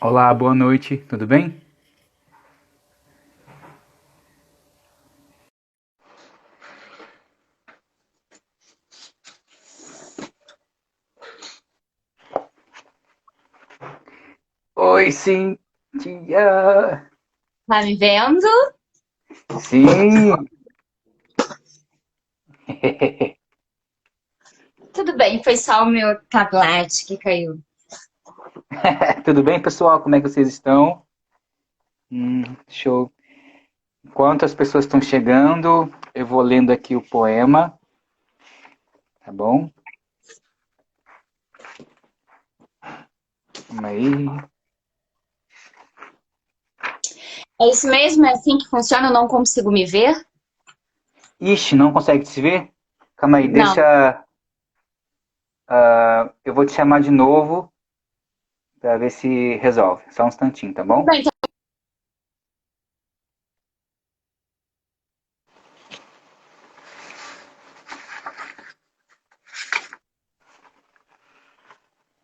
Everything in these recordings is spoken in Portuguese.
Olá, boa noite, tudo bem? Oi, Cintia! Tá me vendo? Sim! Tudo bem, foi só o meu tablet que caiu. Tudo bem, pessoal? Como é que vocês estão? Show. Enquanto as pessoas estão chegando, eu vou lendo aqui o poema, tá bom? Calma aí. É isso mesmo? É assim que funciona? Eu não consigo me ver? Ixi, não consegue se ver? Calma aí, Não. deixa. Eu vou te chamar de novo para ver se resolve. Só um instantinho, tá Tudo bom? bem, então.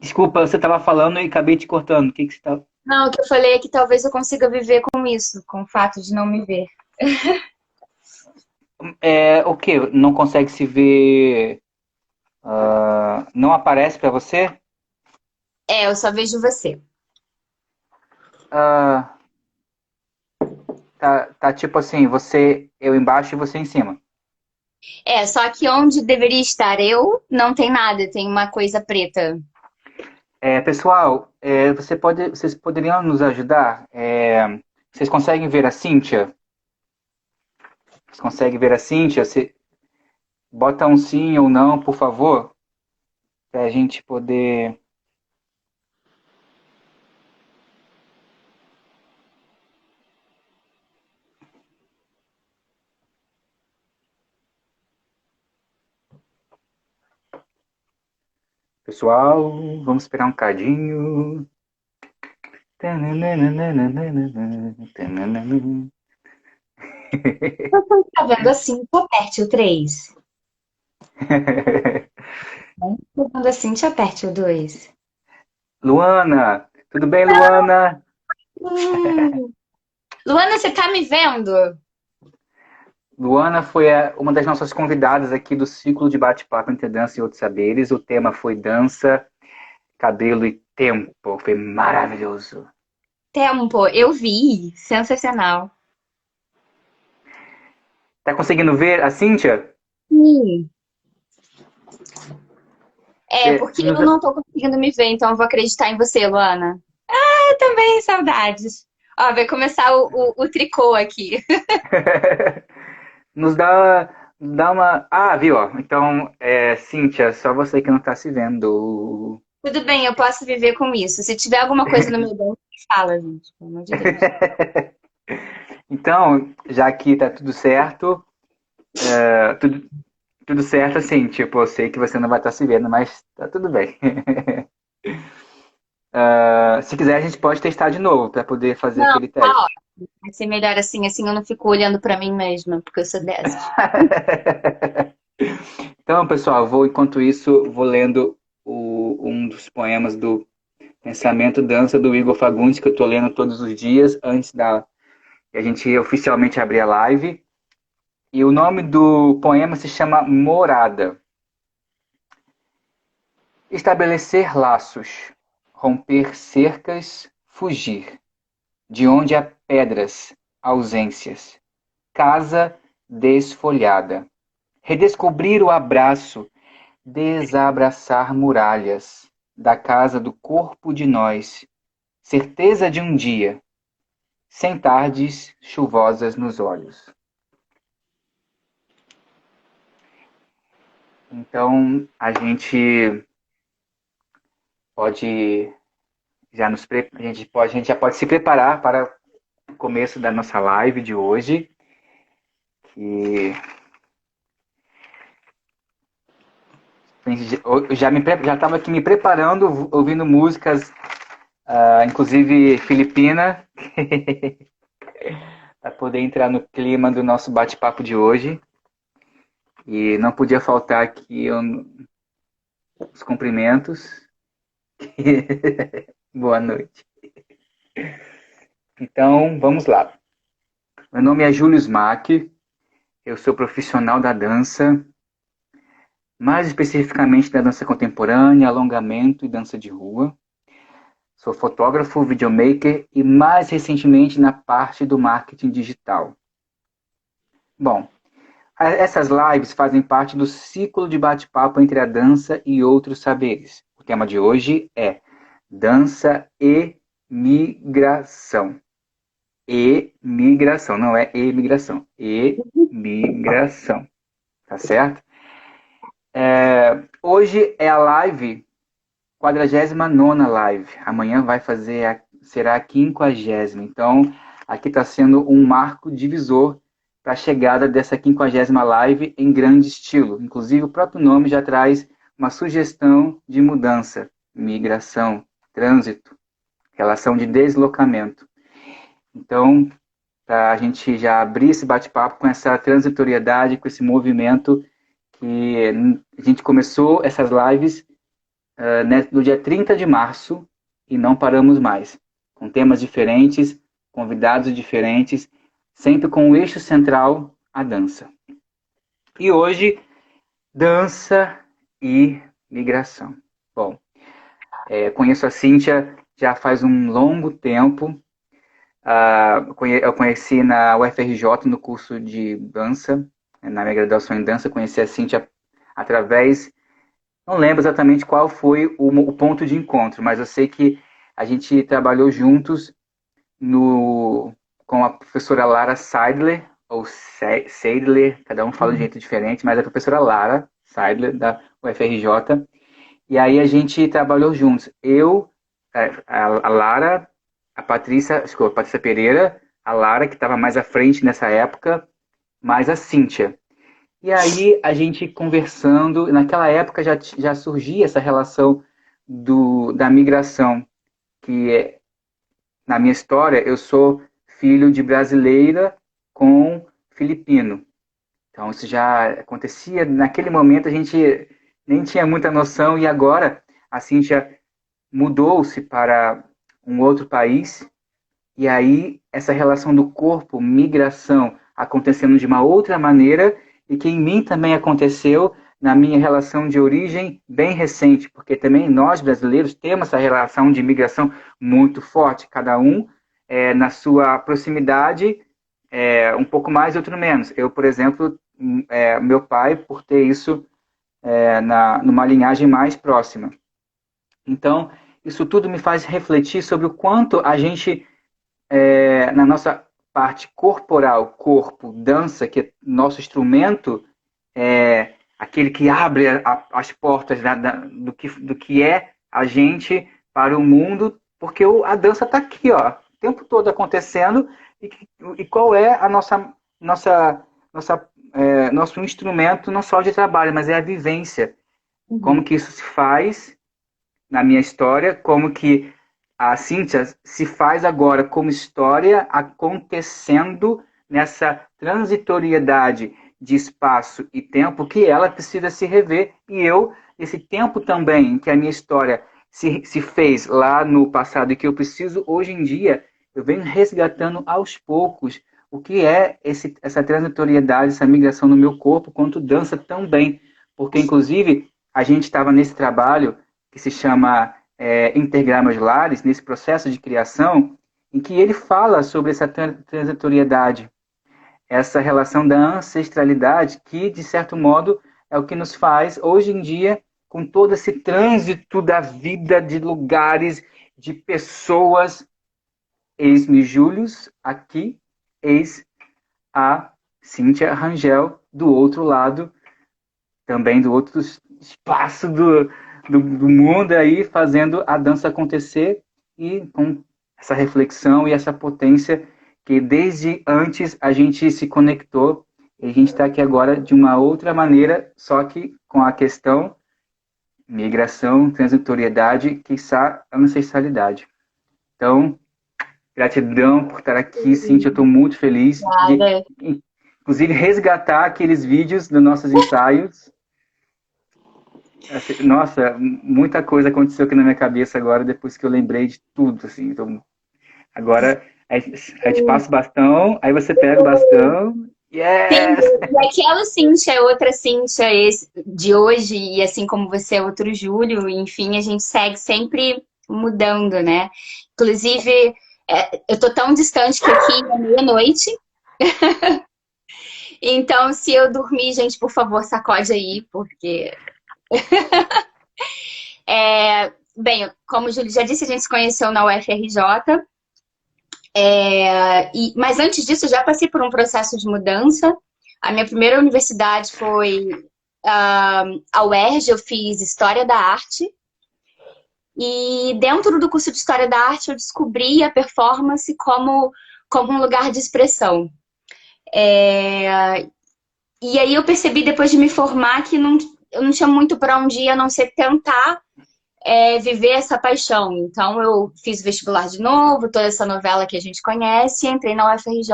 Desculpa, você estava falando e acabei te cortando. O que que você tá... Não, o que eu falei é que talvez eu consiga viver com isso, com o fato de não me ver. O que? Não consegue se ver? Não aparece para você? É, eu só vejo você. Ah, tá tipo assim, eu embaixo e você em cima. É, só que onde deveria estar eu, não tem nada, tem uma coisa preta. Pessoal, vocês poderiam nos ajudar? Vocês conseguem ver a Cíntia? Vocês conseguem ver a Cíntia? Bota um sim ou não, por favor, para a gente poder. Pessoal, vamos esperar um cadinho. Você tá vendo assim, tu aperte o 3. Tá vendo assim, te aperte o 2. Luana, tudo bem, Luana? Luana, você tá me vendo? Luana foi uma das nossas convidadas aqui do ciclo de bate-papo entre dança e outros saberes. O tema foi dança, cabelo e tempo. Foi maravilhoso. Tempo, eu vi. Sensacional. Tá conseguindo ver a Cíntia? Sim. É, Você porque nos... eu não tô conseguindo me ver, então eu vou acreditar em você, Luana. Eu também, saudades. Ó, vai começar o tricô aqui. nos dá uma. Ah, viu? Ó. Então, Cíntia, só você que não tá se vendo. Tudo bem, eu posso viver com isso. Se tiver alguma coisa no meu dente, fala, gente, pelo amor de Deus. Então, já que tá tudo certo, tudo certo assim, tipo, eu sei que você não vai estar se vendo, mas tá tudo bem. Se quiser, a gente pode testar de novo para poder fazer Não, aquele tá teste. ótimo. Vai ser melhor assim, assim eu não fico olhando pra mim mesma, porque eu sou dessas. Então, pessoal, enquanto isso, vou lendo um dos poemas do Pensamento Dança do Igor Fagundes, que eu estou lendo todos os dias antes da a gente oficialmente abrir a live. E o nome do poema se chama Morada. Estabelecer laços, romper cercas, fugir. De onde há pedras, ausências. Casa desfolhada. Redescobrir o abraço, desabraçar muralhas da casa do corpo de nós. Certeza de um dia, sem tardes chuvosas nos olhos. Então, pode a gente já pode se preparar para o começo da nossa live de hoje, que eu já estava aqui me preparando, ouvindo músicas, inclusive filipina, para poder entrar no clima do nosso bate-papo de hoje. E não podia faltar aqui os cumprimentos. Boa noite. Então, vamos lá. Meu nome é Júlio Smack, eu sou profissional da dança, mais especificamente da dança contemporânea, alongamento e dança de rua. Sou fotógrafo, videomaker e mais recentemente na parte do marketing digital. Bom, essas lives fazem parte do ciclo de bate-papo entre a dança e outros saberes. O tema de hoje é dança e migração. E migração, não é emigração. E migração, tá certo? Hoje é a live 49ª live. Amanhã será a 50ª. Então, aqui está sendo um marco divisor para a chegada dessa 50ª live em grande estilo. Inclusive, o próprio nome já traz uma sugestão de mudança, migração, trânsito, relação de deslocamento. Então, para a gente já abrir esse bate-papo com essa transitoriedade, com esse movimento que a gente começou essas lives no dia 30 de março e não paramos mais, com temas diferentes, convidados diferentes, sempre com o eixo central, a dança. E hoje, dança e migração. Bom, conheço a Cíntia já faz um longo tempo. Eu conheci na UFRJ no curso de dança, na minha graduação em dança, conheci a Cíntia através. Não lembro exatamente qual foi o ponto de encontro, mas eu sei que a gente trabalhou juntos com a professora Lara Seidler, ou Seidler, cada um fala de um jeito diferente, mas a professora Lara Seidler, da UFRJ. E aí a gente trabalhou juntos. A Lara, a Patrícia Pereira, a Lara, que estava mais à frente nessa época, mais a Cíntia. E aí a gente conversando, naquela época já surgia essa relação da migração, que na minha história eu sou filho de brasileira com filipino. Então isso já acontecia, naquele momento a gente nem tinha muita noção e agora a Cíntia mudou-se para um outro país e aí essa relação do corpo, migração, acontecendo de uma outra maneira e que em mim também aconteceu na minha relação de origem bem recente, porque também nós brasileiros temos essa relação de migração muito forte, cada um na sua proximidade, um pouco mais, outro menos. Eu, por exemplo, meu pai, por ter isso numa linhagem mais próxima. Então, isso tudo me faz refletir sobre o quanto a gente na nossa parte corporal, corpo, dança, que é nosso instrumento, aquele que abre as portas do que é a gente para o mundo, porque a dança está aqui, ó, o tempo todo acontecendo, e qual é a nosso instrumento, não só de trabalho, mas é a vivência. Como que isso se faz na minha história, como que a Cíntia se faz agora como história acontecendo nessa transitoriedade de espaço e tempo que ela precisa se rever e esse tempo também que a minha história se fez lá no passado e que eu preciso hoje em dia, eu venho resgatando aos poucos o que é essa transitoriedade, essa migração no meu corpo, quanto dança também, porque inclusive a gente estava nesse trabalho que se chama Integrar Meus Lares, nesse processo de criação, em que ele fala sobre essa transitoriedade, essa relação da ancestralidade, que, de certo modo, é o que nos faz, hoje em dia, com todo esse trânsito da vida, de lugares, de pessoas, eis-me Július aqui, eis a Cíntia Rangel do outro lado, também do outro espaço do mundo aí, fazendo a dança acontecer e com essa reflexão e essa potência que desde antes a gente se conectou e a gente está aqui agora de uma outra maneira, só que com a questão migração, transitoriedade, quiçá ancestralidade. Então, gratidão por estar aqui, Cíntia, eu estou muito feliz de, inclusive, resgatar aqueles vídeos dos nossos ensaios. Nossa, muita coisa aconteceu aqui na minha cabeça agora, depois que eu lembrei de tudo, assim. Estou Agora a gente passa o bastão, aí você pega o bastão. Sim, Yes! e aquela Cíntia é outra Cíntia de hoje, e assim como você é outro Júlio, enfim, a gente segue sempre mudando, né? Inclusive, eu tô tão distante que aqui é meia-noite, então se eu dormir, gente, por favor, sacode aí, porque... Bem, como o Júlio já disse, a gente se conheceu na UFRJ, mas antes disso eu já passei por um processo de mudança. A minha primeira universidade foi a UERJ, eu fiz História da Arte. E dentro do curso de História da Arte eu descobri a performance como um lugar de expressão. E aí eu percebi depois de me formar que eu não tinha muito para onde ir a não ser tentar viver essa paixão. Então eu fiz vestibular de novo, toda essa novela que a gente conhece, entrei na UFRJ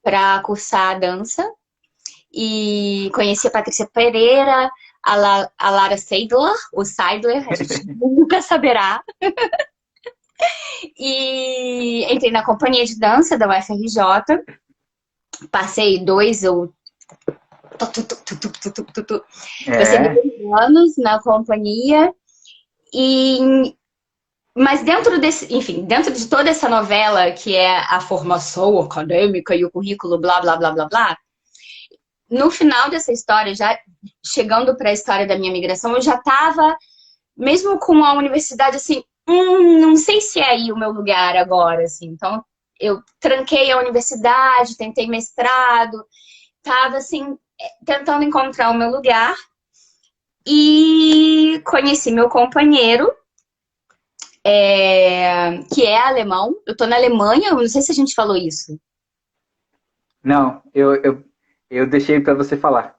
para cursar dança e conheci a Patrícia Pereira, a Lara Seidler, ou Seidler, a gente nunca saberá. E entrei na companhia de dança da UFRJ, passei passei É. 2 anos na companhia, e mas dentro desse, enfim, dentro de toda essa novela que é a formação acadêmica e o currículo blá blá blá blá blá, no final dessa história, já chegando para a história da minha migração, eu já estava, mesmo com a universidade, assim, não sei se é aí o meu lugar agora, assim. Então, eu tranquei a universidade, tentei mestrado, estava, assim, tentando encontrar o meu lugar. E conheci meu companheiro, que é alemão. Eu tô na Alemanha, eu não sei se a gente falou isso. Não, eu deixei para você falar.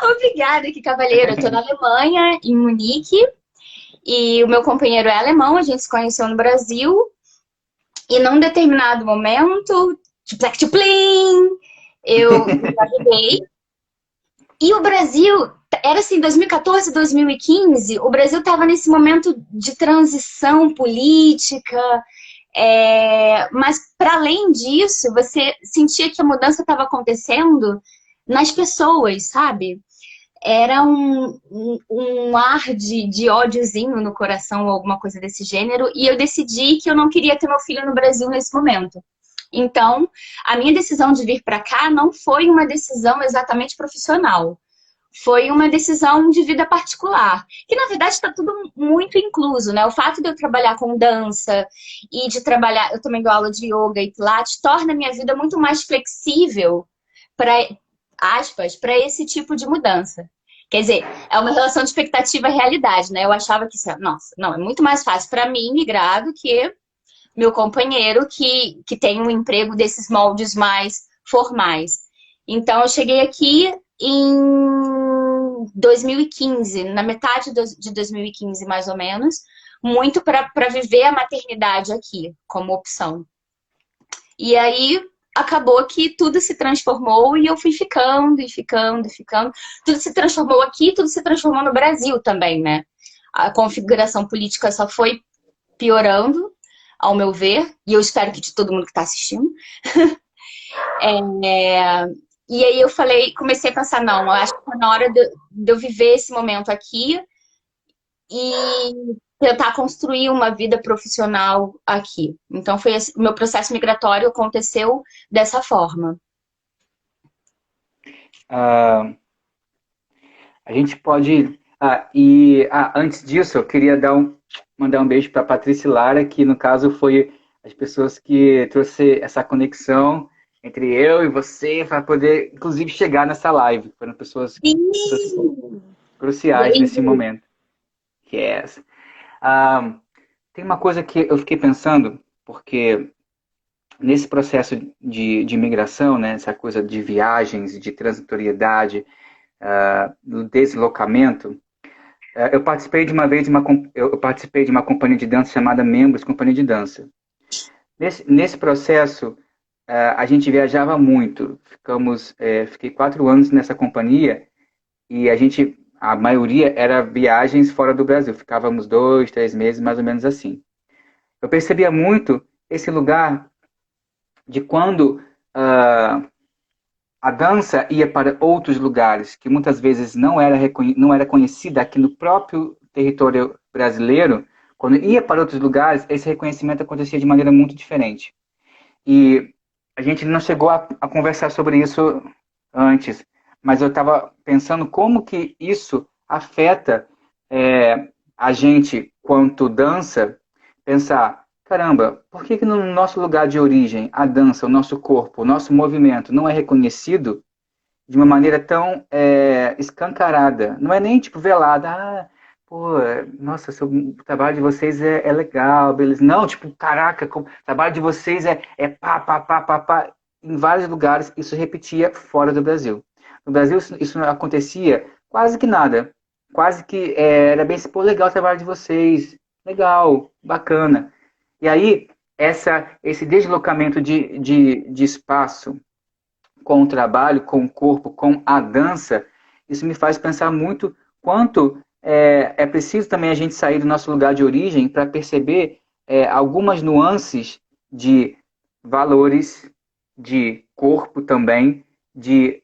Obrigada, que cavalheiro. Eu tô na Alemanha, em Munique, e o meu companheiro é alemão, a gente se conheceu no Brasil. E num determinado momento, tipo, plim, eu engravidei. E o Brasil, era assim, 2014, 2015, o Brasil estava nesse momento de transição política, mas para além disso, você sentia que a mudança estava acontecendo nas pessoas, sabe? Era um ar de ódiozinho no coração, ou alguma coisa desse gênero, e eu decidi que eu não queria ter meu filho no Brasil nesse momento. Então, a minha decisão de vir para cá não foi uma decisão exatamente profissional. Foi uma decisão de vida particular, que na verdade está tudo muito incluso, né? O fato de eu trabalhar com dança e de trabalhar, eu também dou aula de yoga e pilates, torna a minha vida muito mais flexível para, aspas, para esse tipo de mudança. Quer dizer, é uma relação de expectativa e realidade, né? Eu achava que, nossa, não, é muito mais fácil para mim migrar do que meu companheiro que tem um emprego desses moldes mais formais. Então, eu cheguei aqui em 2015, na metade de 2015, mais ou menos, muito para viver a maternidade aqui como opção. E aí acabou que tudo se transformou e eu fui ficando e ficando e ficando. Tudo se transformou aqui, tudo se transformou no Brasil também, né? A configuração política só foi piorando, ao meu ver, e eu espero que de todo mundo que está assistindo. E aí eu falei, comecei a pensar, não, eu acho que está na hora de eu viver esse momento aqui e tentar construir uma vida profissional aqui. Então, foi o meu processo migratório aconteceu dessa forma. Ah, a gente pode. Antes disso, eu queria mandar um beijo para Patrícia e Lara, que no caso foi as pessoas que trouxe essa conexão entre eu e você para poder, inclusive, chegar nessa live. Foram pessoas Sim! cruciais nesse Beijo. momento. Yes. Ah, tem uma coisa que eu fiquei pensando, porque nesse processo de imigração, né, essa coisa de viagens, de transitoriedade, do deslocamento, eu participei de uma vez eu participei de uma companhia de dança chamada Membros Companhia de Dança. Nesse processo, a gente viajava muito. Fiquei 4 anos nessa companhia e a maioria era viagens fora do Brasil. Ficávamos 2, 3 meses, mais ou menos assim. eu percebia muito esse lugar de quando a dança ia para outros lugares, que muitas vezes não era conhecida aqui no próprio território brasileiro. Quando ia para outros lugares, esse reconhecimento acontecia de maneira muito diferente. E a gente não chegou a conversar sobre isso antes, mas eu estava pensando como que isso afeta a gente quanto dança, pensar, caramba, por que que no nosso lugar de origem, a dança, o nosso corpo, o nosso movimento não é reconhecido de uma maneira tão escancarada? Não é nem tipo velada, pô, nossa, o trabalho de vocês é legal, beleza. Não, tipo, caraca, o trabalho de vocês é pá, pá, pá, pá, pá. Em vários lugares isso repetia fora do Brasil. No Brasil isso não acontecia quase que nada. Quase que era bem assim, pô, legal o trabalho de vocês, legal, bacana. E aí, esse deslocamento de espaço com o trabalho, com o corpo, com a dança, isso me faz pensar muito quanto é preciso também a gente sair do nosso lugar de origem para perceber algumas nuances de valores, de corpo também, de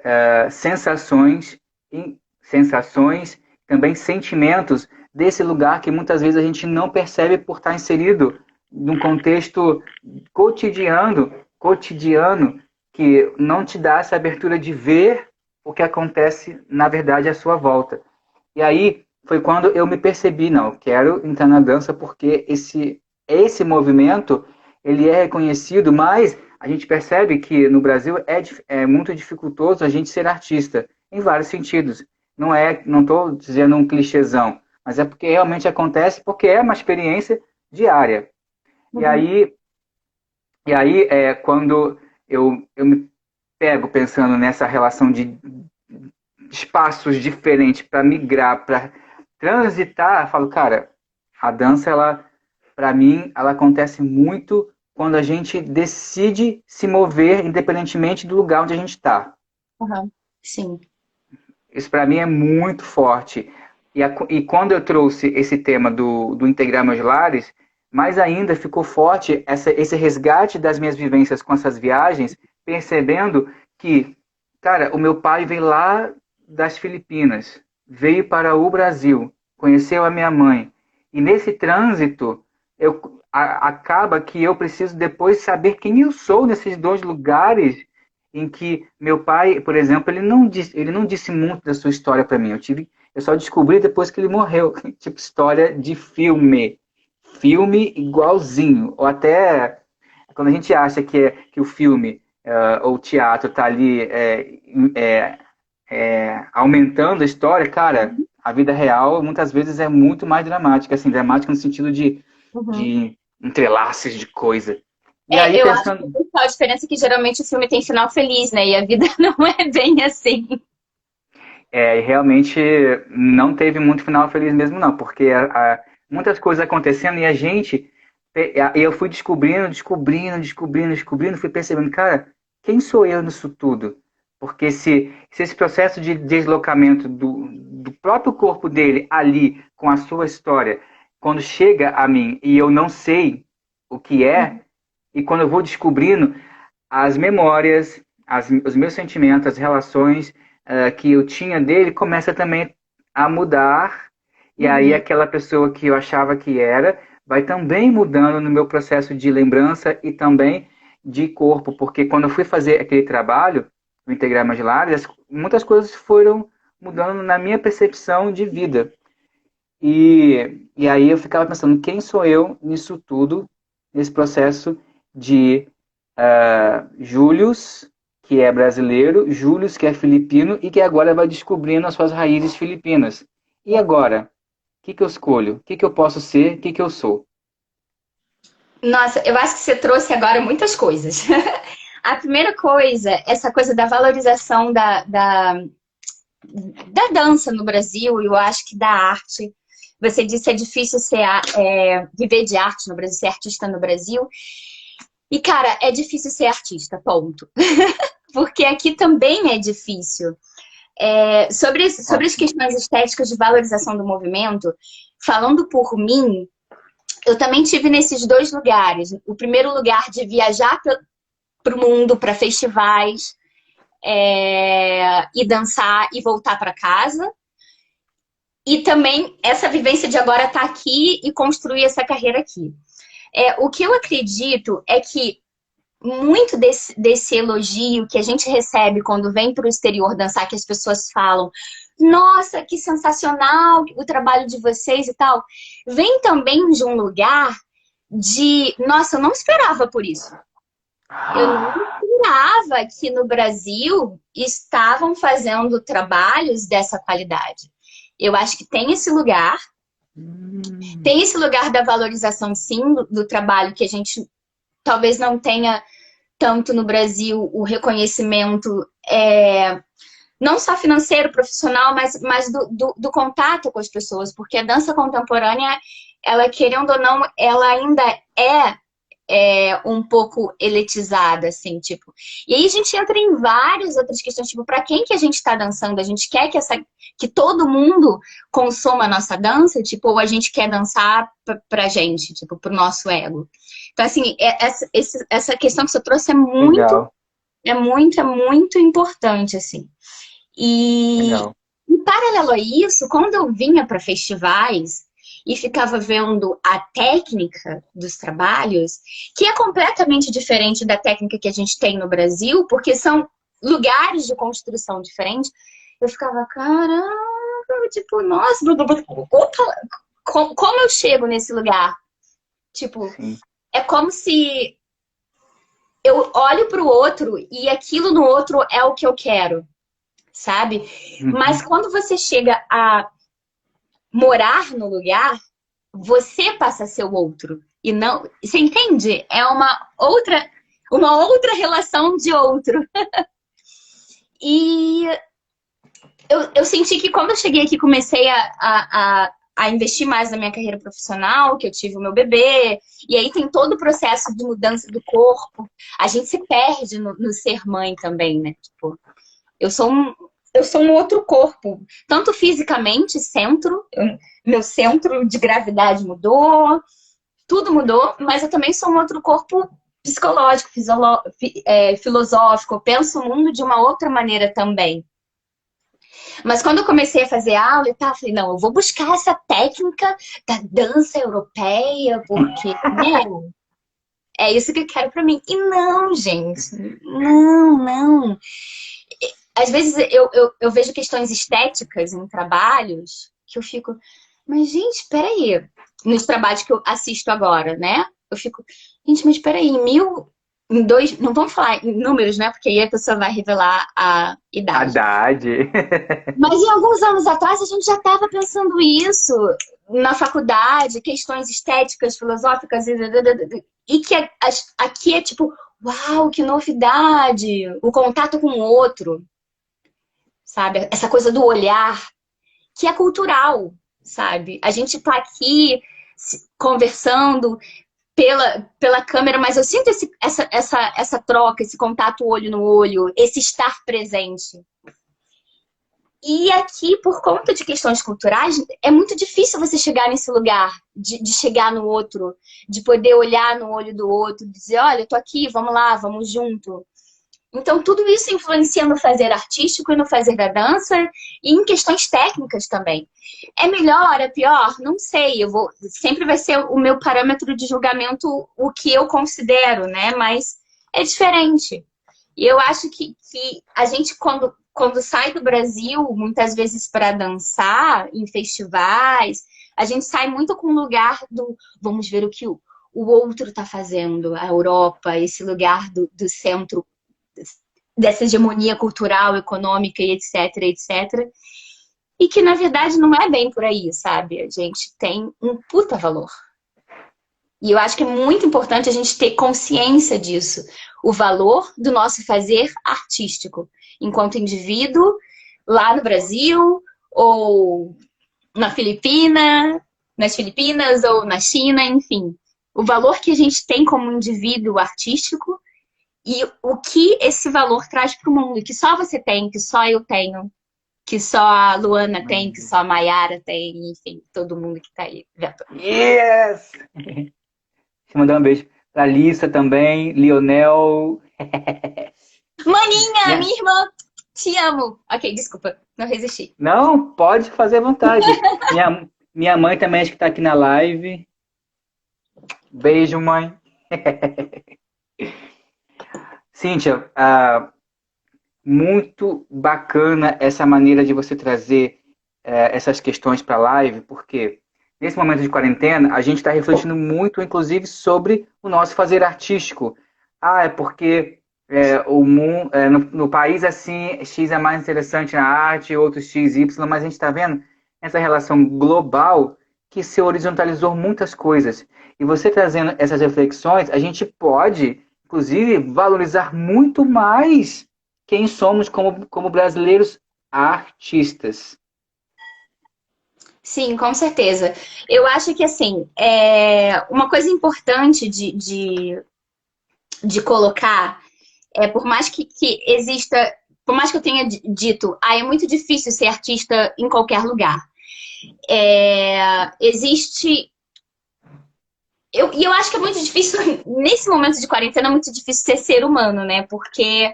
sensações, também sentimentos desse lugar que muitas vezes a gente não percebe por estar inserido num contexto cotidiano que não te dá essa abertura de ver o que acontece, na verdade, à sua volta. E aí foi quando eu me percebi, não, quero entrar na dança porque esse movimento, ele é reconhecido, mas a gente percebe que no Brasil é muito dificultoso a gente ser artista, em vários sentidos. Não estou dizendo um clichêzão, mas é porque realmente acontece, porque é uma experiência diária. E Uhum. aí, quando eu me pego pensando nessa relação de espaços diferentes para migrar, para transitar, eu falo, cara, a dança, ela, para mim, ela acontece muito quando a gente decide se mover independentemente do lugar onde a gente está. Uhum. Sim. Isso para mim é muito forte. E quando eu trouxe esse tema do Integrar Meus Lares, mais ainda ficou forte esse resgate das minhas vivências com essas viagens, percebendo que, cara, o meu pai veio lá das Filipinas, veio para o Brasil, conheceu a minha mãe. E nesse trânsito, acaba que eu preciso depois saber quem eu sou nesses dois lugares em que meu pai, por exemplo, ele não disse muito da sua história para mim. Eu só descobri depois que ele morreu. Tipo história de filme igualzinho. Ou até quando a gente acha que o filme ou o teatro está ali é, aumentando a história, cara, a vida real muitas vezes é muito mais dramática, assim, dramática no sentido Uhum. de entrelaces de coisa. E aí, É, eu acho que pensando, a principal diferença é que geralmente o filme tem final feliz, né? E a vida não é bem assim. realmente não teve muito final feliz mesmo, não, porque muitas coisas acontecendo e a gente. Eu fui descobrindo, fui percebendo, cara, quem sou eu nisso tudo? Porque se esse processo de deslocamento do próprio corpo dele ali, com a sua história, quando chega a mim e eu não sei o que é, e quando eu vou descobrindo as memórias, os meus sentimentos, as relações que eu tinha dele começa também a mudar. E aí Uhum. aquela pessoa que eu achava que era vai também mudando no meu processo de lembrança e também de corpo, porque quando eu fui fazer aquele trabalho, o Integrar Imaginárias, muitas coisas foram mudando na minha percepção de vida. E aí eu ficava pensando, quem sou eu nisso tudo, nesse processo de Július, que é brasileiro, Július, que é filipino e que agora vai descobrindo as suas raízes filipinas. E agora? O que eu escolho? O que eu posso ser? O que eu sou? Nossa, eu acho que você trouxe agora muitas coisas. A primeira coisa, essa coisa da valorização da dança no Brasil, eu acho que da arte. Você disse que é difícil viver de arte no Brasil, ser artista no Brasil. E, cara, é difícil ser artista, ponto. Porque aqui também é difícil. Sobre as Ótimo. questões estéticas de valorização do movimento, falando por mim, eu também tive nesses dois lugares. O primeiro lugar de viajar para o mundo, para festivais, e dançar e voltar para casa. E também essa vivência de agora estar aqui e construir essa carreira aqui. O que eu acredito é que muito desse elogio que a gente recebe quando vem para o exterior dançar, que as pessoas falam, nossa, que sensacional o trabalho de vocês e tal, vem também de um lugar de, nossa, eu não esperava por isso. Eu não esperava que no Brasil estavam fazendo trabalhos dessa qualidade. Eu acho que tem esse lugar da valorização, sim, do trabalho que a gente talvez não tenha tanto no Brasil, o reconhecimento, não só financeiro, profissional, mas do contato com as pessoas, porque a dança contemporânea, ela, querendo ou não, ela ainda um pouco elitizada, assim, tipo. E aí a gente entra em várias outras questões, tipo, para quem que a gente está dançando? A gente quer que todo mundo consuma a nossa dança, tipo, ou a gente quer dançar pra gente, tipo, pro nosso ego? Então, assim, essa questão que você trouxe é muito, é muito importante, assim. E paralelo a isso, quando eu vinha para festivais e ficava vendo a técnica dos trabalhos, que é completamente diferente da técnica que a gente tem no Brasil, porque são lugares de construção diferentes, eu ficava, caramba, tipo, nossa, opa, como eu chego nesse lugar? Tipo, sim. É como se eu olho para o outro e aquilo no outro é o que eu quero, sabe? Mas quando você chega a morar no lugar, você passa a ser o outro. E não. Você entende? É uma outra relação de outro. E eu senti que quando eu cheguei aqui, comecei a investir mais na minha carreira profissional, que eu tive o meu bebê, e aí tem todo o processo de mudança do corpo. A gente se perde no ser mãe também, né? Tipo, eu sou um outro corpo, tanto fisicamente, meu centro de gravidade mudou, tudo mudou, mas eu também sou um outro corpo psicológico, filosófico, eu penso o mundo de uma outra maneira também. Mas quando eu comecei a fazer aula e tal, eu falei, não, eu vou buscar essa técnica da dança europeia, porque, né, é isso que eu quero pra mim. E não, gente, não. Às vezes eu vejo questões estéticas em trabalhos que eu fico, mas gente, peraí, nos trabalhos que eu assisto agora, né? Eu fico, gente, mas peraí, não vamos falar em números, né? Porque aí a pessoa vai revelar a idade. Mas em alguns anos atrás a gente já estava pensando isso na faculdade, questões estéticas, filosóficas, e que aqui é tipo, uau, que novidade! O contato com o outro, sabe? Essa coisa do olhar, que é cultural, sabe? A gente tá aqui conversando pela câmera, mas eu sinto essa troca, esse contato olho no olho, esse estar presente. E aqui, por conta de questões culturais, é muito difícil você chegar nesse lugar, de chegar no outro, de poder olhar no olho do outro, dizer, olha, eu tô aqui, vamos lá, vamos junto. Então, tudo isso influencia no fazer artístico e no fazer da dança e em questões técnicas também. É melhor, é pior? Não sei. Sempre vai ser o meu parâmetro de julgamento o que eu considero, né? Mas é diferente. E eu acho que a gente, quando sai do Brasil, muitas vezes para dançar em festivais, a gente sai muito com o lugar do vamos ver o que o outro está fazendo, a Europa, esse lugar do centro dessa hegemonia cultural, econômica e etc. E que, na verdade, não é bem por aí, sabe? A gente tem um puta valor. E eu acho que é muito importante a gente ter consciência disso. O valor do nosso fazer artístico, enquanto indivíduo, lá no Brasil, ou nas Filipinas, ou na China, enfim. O valor que a gente tem como indivíduo artístico e o que esse valor traz para o mundo, que só você tem, que só eu tenho, que só a Luana tem, que só a Mayara tem, enfim, todo mundo que tá aí vendo. Yes! Deixa eu mandar um beijo pra Lissa também, Lionel. Maninha, Minha... minha irmã, te amo. Ok, desculpa, não resisti. Não, pode fazer à vontade. Minha mãe também acho que tá aqui na live. Beijo, mãe. Cíntia, muito bacana essa maneira de você trazer essas questões para a live, porque nesse momento de quarentena a gente está refletindo muito, inclusive, sobre o nosso fazer artístico. É porque no país assim, X é mais interessante na arte, outros X, Y, mas a gente está vendo essa relação global que se horizontalizou muitas coisas. E você trazendo essas reflexões, a gente pode, inclusive, valorizar muito mais quem somos como brasileiros artistas. Sim, com certeza. Eu acho que, assim, uma coisa importante de colocar por mais que exista, por mais que eu tenha dito, é muito difícil ser artista em qualquer lugar. Existe. E eu acho que é muito difícil, nesse momento de quarentena, é muito difícil ser humano, né? Porque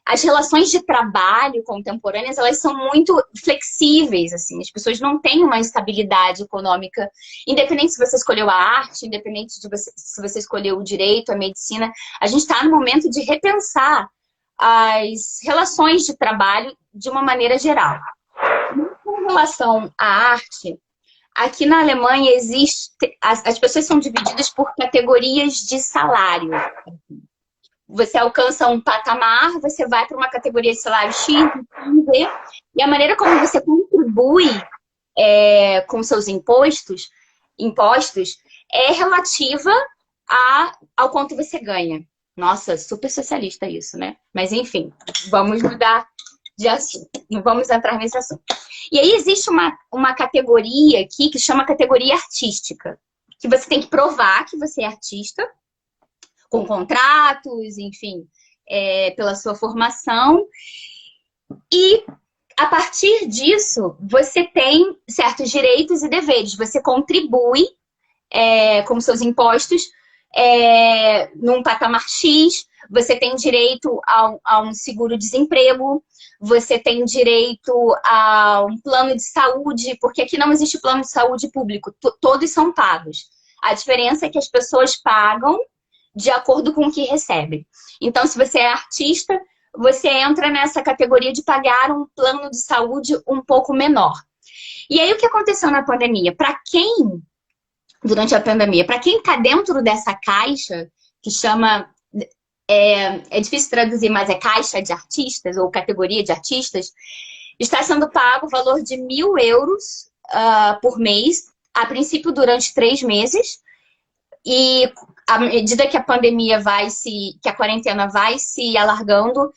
as relações de trabalho contemporâneas, elas são muito flexíveis, assim. As pessoas não têm uma estabilidade econômica, independente se você escolheu a arte, independente se você escolheu o direito, a medicina. A gente está no momento de repensar as relações de trabalho de uma maneira geral. Com relação à arte, aqui na Alemanha as pessoas são divididas por categorias de salário. Você alcança um patamar, você vai para uma categoria de salário X, Z, e a maneira como você contribui com seus impostos é relativa ao quanto você ganha. Nossa, super socialista isso, né? Mas enfim, vamos mudar de assunto. Não vamos entrar nesse assunto. E aí existe uma categoria aqui que chama categoria artística, que você tem que provar que você é artista, com contratos, enfim, pela sua formação. E a partir disso, você tem certos direitos e deveres. Você contribui com seus impostos num patamar X, você tem direito a um seguro-desemprego, você tem direito a um plano de saúde, porque aqui não existe plano de saúde público, todos são pagos. A diferença é que as pessoas pagam de acordo com o que recebem. Então, se você é artista, você entra nessa categoria de pagar um plano de saúde um pouco menor. E aí, o que aconteceu na pandemia? Durante a pandemia, para quem está dentro dessa caixa, que chama... É difícil traduzir, mas é caixa de artistas, ou categoria de artistas, está sendo pago o valor de 1.000 euros por mês, a princípio durante 3 meses, e à medida que a pandemia que a quarentena vai se alargando,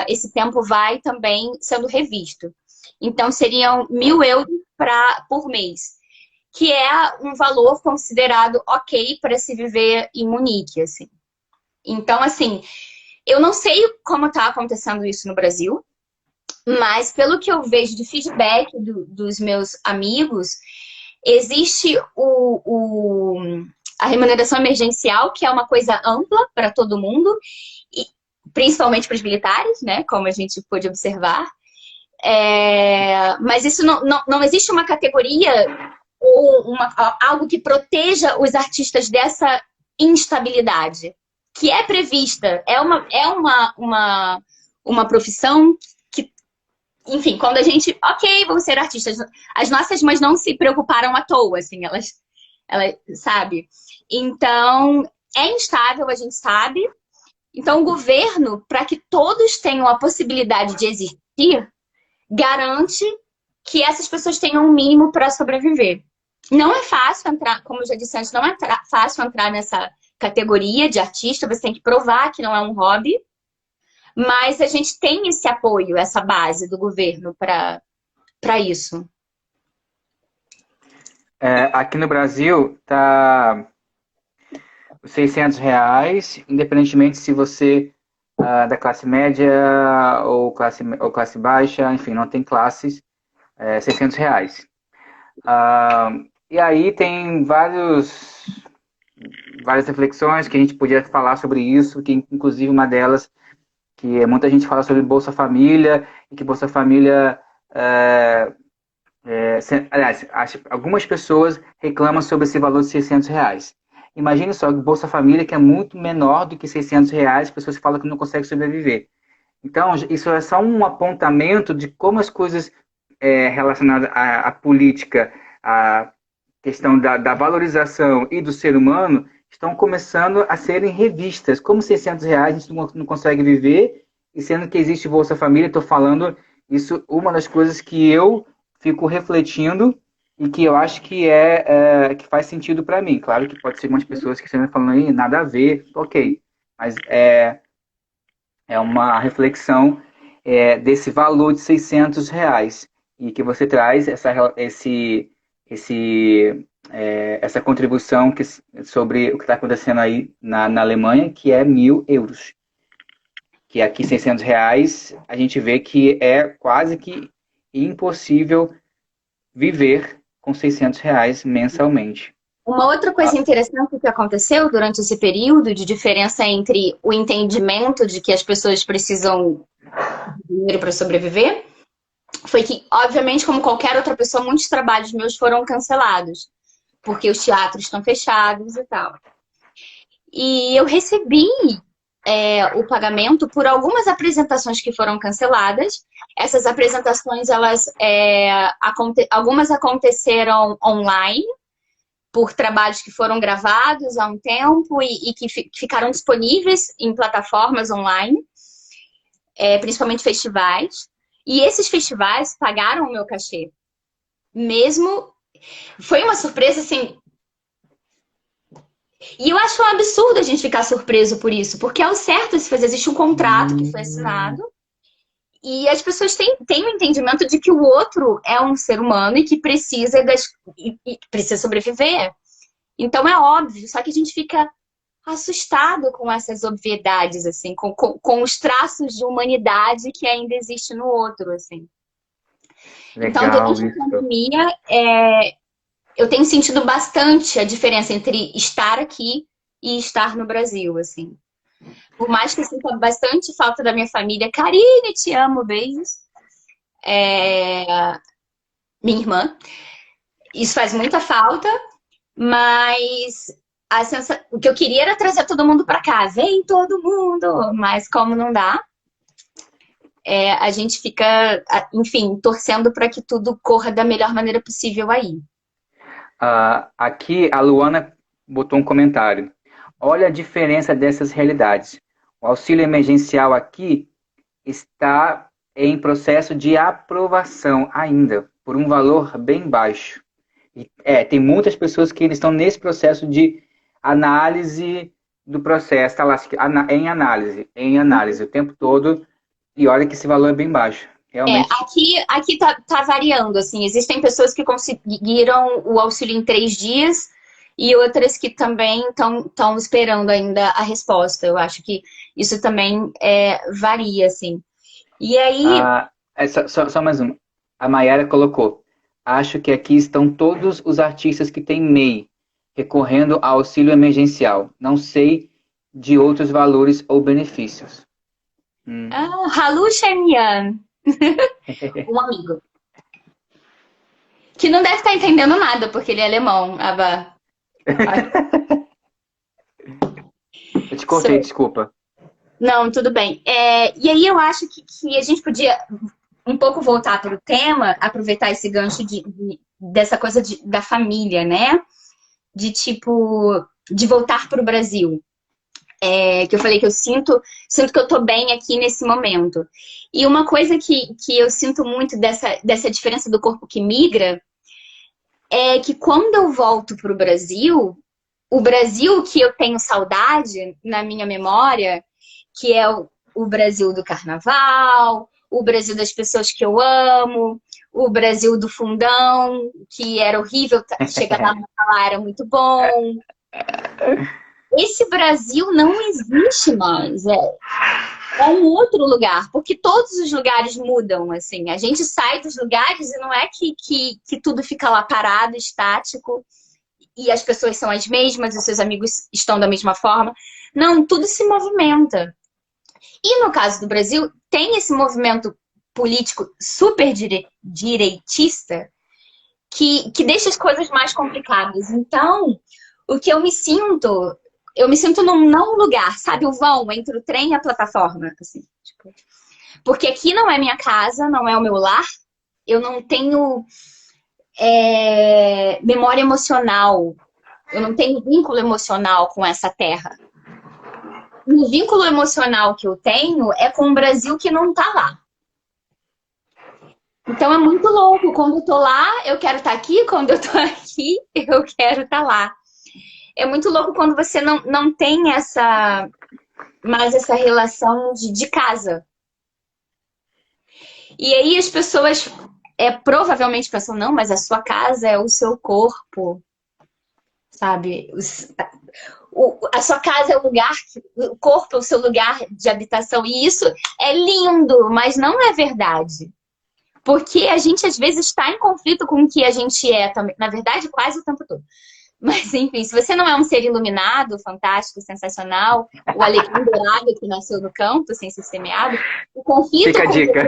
esse tempo vai também sendo revisto. Então, seriam 1.000 euros por mês, que é um valor considerado ok para se viver em Munique, assim. Então, assim, eu não sei como está acontecendo isso no Brasil, mas pelo que eu vejo de feedback dos meus amigos, existe a remuneração emergencial, que é uma coisa ampla para todo mundo, e principalmente para os militares, né, como a gente pôde observar. Mas isso não existe uma categoria ou algo que proteja os artistas dessa instabilidade, que é prevista. É uma profissão que, enfim, quando a gente... Ok, vamos ser artistas. As nossas mães não se preocuparam à toa, assim, elas sabe? Então, é instável, a gente sabe. Então, o governo, para que todos tenham a possibilidade de existir, garante que essas pessoas tenham um mínimo para sobreviver. Não é fácil entrar, como eu já disse antes, não é fácil entrar nessa categoria de artista, você tem que provar que não é um hobby, mas a gente tem esse apoio, essa base do governo para isso. Aqui no Brasil tá R$ 600, independentemente se você da classe média ou classe baixa, enfim, não tem classes, R$ 600. Ah, e aí tem várias reflexões que a gente podia falar sobre isso, que inclusive uma delas, que muita gente fala sobre Bolsa Família, e que Bolsa Família, aliás, algumas pessoas reclamam sobre esse valor de R$ 600. Imagine só, Bolsa Família, que é muito menor do que R$ 600, pessoas falam que não conseguem sobreviver. Então, isso é só um apontamento de como as coisas relacionadas à política, à questão da valorização e do ser humano estão começando a serem revistas. Como R$ 600 a gente não consegue viver, e sendo que existe Bolsa Família, estou falando isso, uma das coisas que eu fico refletindo e que eu acho que faz sentido para mim. Claro que pode ser algumas pessoas que estão falando aí, nada a ver, ok. Mas é uma reflexão desse valor de R$ 600 e que você traz essa contribuição sobre o que está acontecendo aí na Alemanha, que é 1.000 euros. Que aqui R$ 600 a gente vê que é quase que impossível viver com R$ 600 mensalmente. Uma outra coisa interessante que aconteceu durante esse período de diferença entre o entendimento de que as pessoas precisam de dinheiro para sobreviver foi que, obviamente, como qualquer outra pessoa, muitos trabalhos meus foram cancelados, porque os teatros estão fechados e tal. E eu recebi o pagamento por algumas apresentações que foram canceladas. Essas apresentações, algumas aconteceram online, por trabalhos que foram gravados há um tempo e que ficaram disponíveis em plataformas online, principalmente festivais. E esses festivais pagaram o meu cachê. Mesmo... Foi uma surpresa, assim... E eu acho um absurdo a gente ficar surpreso por isso, porque é o certo se fazer. Existe um contrato que foi assinado e as pessoas têm o entendimento de que o outro é um ser humano e que precisa sobreviver. Então é óbvio, só que a gente fica assustado com essas obviedades, assim, com os traços de humanidade que ainda existe no outro, assim. Então, Legal durante a isso. pandemia, eu tenho sentido bastante a diferença entre estar aqui e estar no Brasil, assim. Por mais que eu sinta bastante falta da minha família, Karine, te amo, beijos. Minha irmã. Isso faz muita falta, mas o que eu queria era trazer todo mundo para cá. Vem todo mundo! Mas como não dá, a gente fica, enfim, torcendo para que tudo corra da melhor maneira possível aí. Aqui a Luana botou um comentário. Olha a diferença dessas realidades. O auxílio emergencial aqui está em processo de aprovação ainda, por um valor bem baixo. Tem muitas pessoas que eles estão nesse processo de análise do processo, tá lá, em análise o tempo todo, e olha que esse valor é bem baixo. Realmente. Aqui tá variando, assim. Existem pessoas que conseguiram o auxílio em 3 dias e outras que também estão esperando ainda a resposta. Eu acho que isso também varia, assim. E aí, Só mais uma. A Mayara colocou. Acho que aqui estão todos os artistas que têm MEI, recorrendo ao auxílio emergencial. Não sei de outros valores ou benefícios. Halu Shemian, um amigo, que não deve estar entendendo nada, porque ele é alemão, Aba. Eu te cortei, desculpa. Não, tudo bem. E aí eu acho que a gente podia um pouco voltar para o tema, aproveitar esse gancho dessa coisa da família, né? De voltar para o Brasil. Que eu falei que eu sinto que eu tô bem aqui nesse momento. E uma coisa que eu sinto muito dessa diferença do corpo que migra é que quando eu volto para o Brasil que eu tenho saudade na minha memória, que é o Brasil do carnaval, o Brasil das pessoas que eu amo, o Brasil do fundão, que era horrível, chegar lá era muito bom. Esse Brasil não existe mais. é um outro lugar, porque todos os lugares mudam, assim. A gente sai dos lugares e não é que tudo fica lá parado, estático, e as pessoas são as mesmas, os seus amigos estão da mesma forma. Não, tudo se movimenta. E no caso do Brasil, tem esse movimento político super direitista que deixa as coisas mais complicadas. Então, o que eu me sinto num não lugar, sabe? O vão entre o trem e a plataforma, assim, tipo, porque aqui não é minha casa, não é o meu lar, eu não tenho memória emocional, eu não tenho vínculo emocional com essa terra. O vínculo emocional que eu tenho é com o Brasil que não tá lá. Então é muito louco. Quando eu tô lá, eu quero estar aqui. Quando eu tô aqui, eu quero estar lá. É muito louco quando você não tem mais essa relação de casa. E aí as pessoas provavelmente pensam, não, mas a sua casa é o seu corpo, sabe? A sua casa é o lugar, o corpo é o seu lugar de habitação. E isso é lindo, mas não é verdade. Porque a gente, às vezes, está em conflito com o que a gente é também. Na verdade, quase o tempo todo. Mas, enfim, se você não é um ser iluminado, fantástico, sensacional, o alecrim dourado que nasceu no campo, sem ser semeado, o conflito Fica a dica.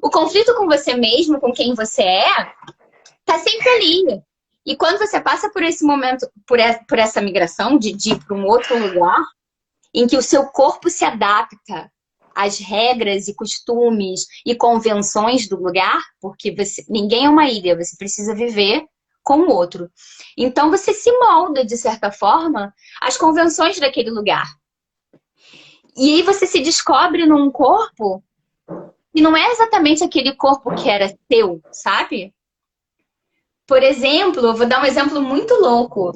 o conflito com você mesmo, com quem você é, tá sempre ali. E quando você passa por esse momento, por essa migração de ir para um outro lugar, em que o seu corpo se adapta às regras e costumes e convenções do lugar, porque ninguém é uma ilha, você precisa viver com o outro. Então você se molda, de certa forma, às convenções daquele lugar. E aí você se descobre num corpo que não é exatamente aquele corpo que era teu, sabe? Por exemplo, eu vou dar um exemplo muito louco.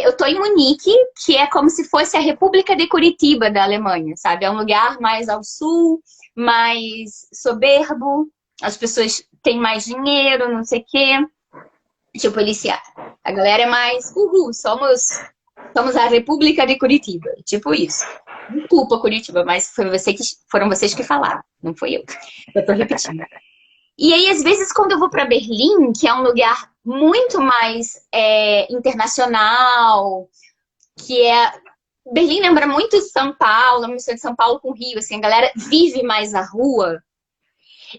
Eu tô em Munique, que é como se fosse a República de Curitiba da Alemanha, sabe? É um lugar mais ao sul, mais soberbo, as pessoas têm mais dinheiro, não sei o quê. Tipo, a galera é mais, somos a República de Curitiba, tipo isso. Desculpa, Curitiba, mas foram vocês que falaram, não foi eu. Eu tô repetindo. E aí, às vezes, quando eu vou para Berlim, que é um lugar muito mais internacional, Berlim lembra muito São Paulo, a mistura de São Paulo com Rio, assim, a galera vive mais a rua.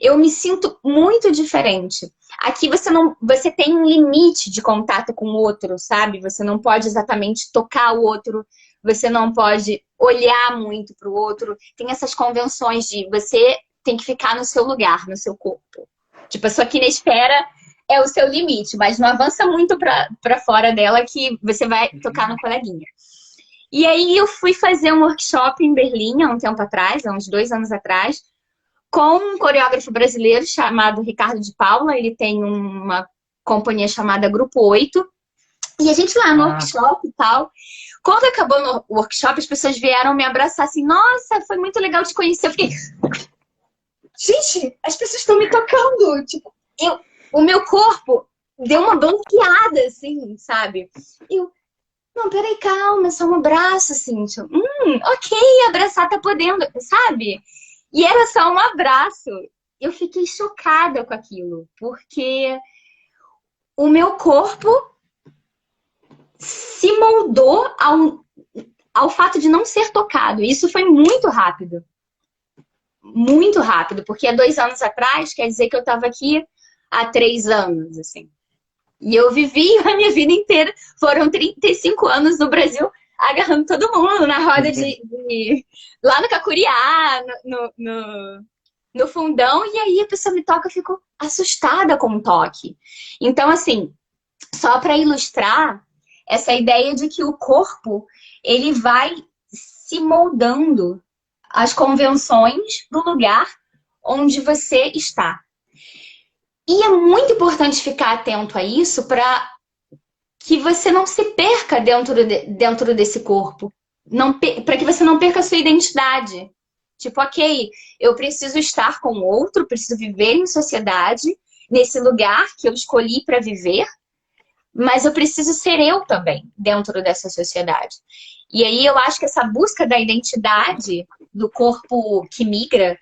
Eu me sinto muito diferente. Aqui você tem um limite de contato com o outro, sabe? Você não pode exatamente tocar o outro, você não pode olhar muito para o outro. Tem essas convenções de você tem que ficar no seu lugar, no seu corpo. Tipo, a sua quinesfera é o seu limite, mas não avança muito para fora dela que você vai tocar no coleguinha. E aí eu fui fazer um workshop em Berlim há um tempo atrás, há uns 2 anos atrás, com um coreógrafo brasileiro chamado Ricardo de Paula. Ele tem uma companhia chamada Grupo 8. E a gente lá no workshop e tal. Quando acabou no workshop, as pessoas vieram me abraçar assim, nossa, foi muito legal te conhecer. Eu fiquei, gente, as pessoas estão me tocando. Tipo, o meu corpo deu uma blanqueada, assim, sabe? Não, peraí, calma, só um abraço, assim. Tipo, ok, abraçar tá podendo, sabe? E era só um abraço. Eu fiquei chocada com aquilo, porque o meu corpo se moldou ao fato de não ser tocado. Isso foi muito rápido. Muito rápido, porque há 2 anos atrás, quer dizer que eu estava aqui há 3 anos, assim. E eu vivi a minha vida inteira, foram 35 anos no Brasil, agarrando todo mundo na roda lá no Cacuriá, no fundão, e aí a pessoa me toca, eu fico assustada com o toque. Então, assim, só para ilustrar essa ideia de que o corpo, ele vai se moldando às convenções do lugar onde você está. E é muito importante ficar atento a isso para que você não se perca dentro desse corpo. Para que você não perca a sua identidade. Tipo, ok, eu preciso estar com o outro, preciso viver em sociedade, nesse lugar que eu escolhi para viver, mas eu preciso ser eu também dentro dessa sociedade. E aí eu acho que essa busca da identidade do corpo que migra,